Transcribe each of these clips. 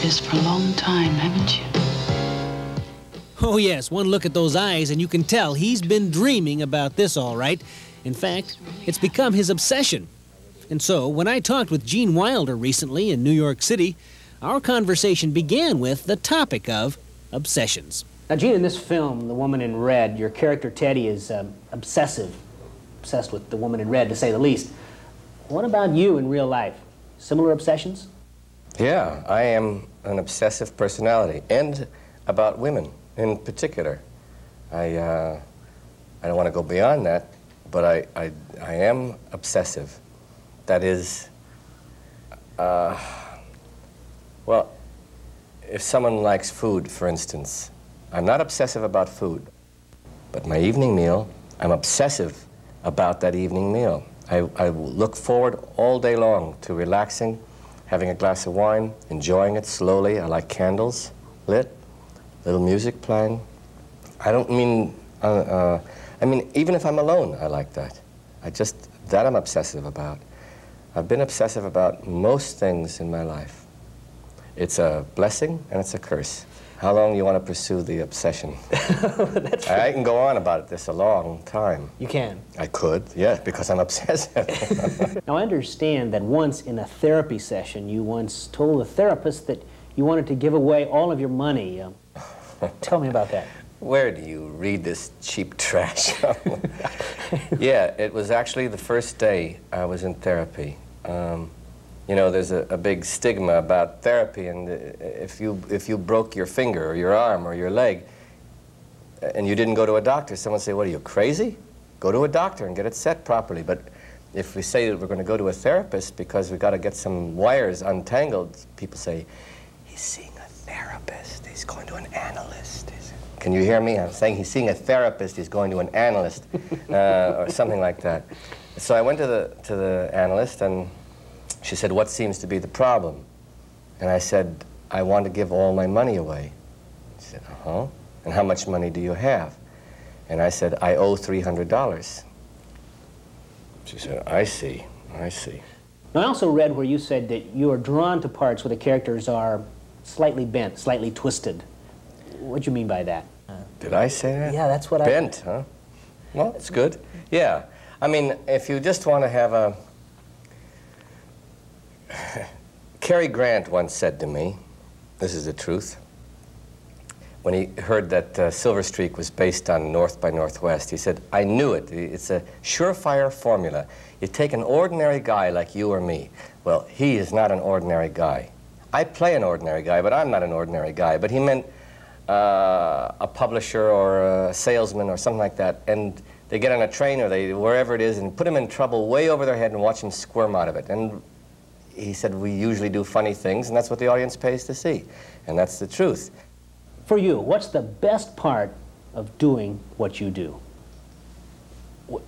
this for a long time, haven't you? Oh yes, one look at those eyes and you can tell he's been dreaming about this all right. In fact, it's become his obsession. And so, when I talked with Gene Wilder recently in New York City, our conversation began with the topic of obsessions. Now, Gene, in this film, The Woman in Red, your character Teddy is obsessed with the woman in red, to say the least. What about you in real life? Similar obsessions? Yeah, I am an obsessive personality, and about women in particular. I don't want to go beyond that, but I am obsessive. That is, well, if someone likes food, for instance, I'm not obsessive about food, but my evening meal, I'm obsessive about that evening meal. I look forward all day long to relaxing, having a glass of wine, enjoying it slowly. I like candles lit, little music playing. I don't mean, I mean, even if I'm alone, I like that. That I'm obsessive about. I've been obsessive about most things in my life. It's a blessing and it's a curse. How long do you want to pursue the obsession? That's right. I can go on about this a long time. You can? I could, yes, because I'm obsessive. Now, I understand that once in a therapy session, you once told the therapist that you wanted to give away all of your money. Tell me about that. Where do you read this cheap trash? Yeah, it was actually the first day I was in therapy. You know, there's a big stigma about therapy, and if you broke your finger or your arm or your leg and you didn't go to a doctor, someone would say, what, are you crazy? Go to a doctor and get it set properly. But if we say that we're going to go to a therapist because we've got to get some wires untangled, people say, he's seeing a therapist, he's going to an analyst. Can you hear me? I'm saying he's seeing a therapist, he's going to an analyst, or something like that. So I went to the analyst, and she said, what seems to be the problem? And I said, I want to give all my money away. She said, uh-huh. And how much money do you have? And I said, I owe $300. She said, I see, I see. Now, I also read where you said that you are drawn to parts where the characters are slightly bent, slightly twisted. What do you mean by that? Did I say that? Yeah, that's what Bent, huh? Well, it's good. Yeah. I mean, if you just want to have a... Cary Grant once said to me, this is the truth, when he heard that Silver Streak was based on North by Northwest, he said, I knew it. It's a surefire formula. You take an ordinary guy like you or me. Well, he is not an ordinary guy. I play an ordinary guy, but I'm not an ordinary guy. But he meant a publisher or a salesman or something like that, and they get on a train or wherever it is and put him in trouble way over their head and watch him squirm out of it. And he said, we usually do funny things, and that's what the audience pays to see. And that's the truth. For you, what's the best part of doing what you do?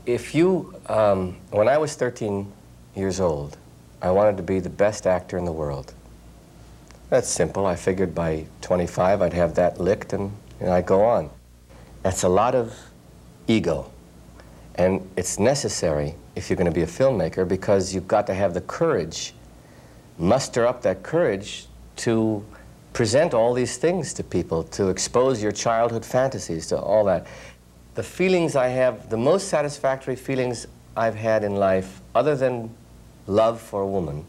If you, when I was 13 years old, I wanted to be the best actor in the world. That's simple. I figured by 25 I'd have that licked and I'd go on. That's a lot of ego. And it's necessary if you're going to be a filmmaker, because you've got to have the courage, muster up that courage to present all these things to people, to expose your childhood fantasies, to all that. The feelings I have, the most satisfactory feelings I've had in life, other than love for a woman,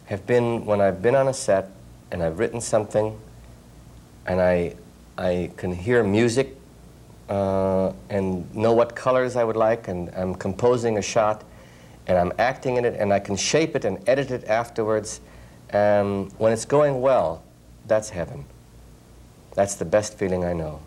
have been when I've been on a set and I've written something and I can hear music and know what colors I would like, and I'm composing a shot and I'm acting in it and I can shape it and edit it afterwards. When it's going well, that's heaven. That's the best feeling I know.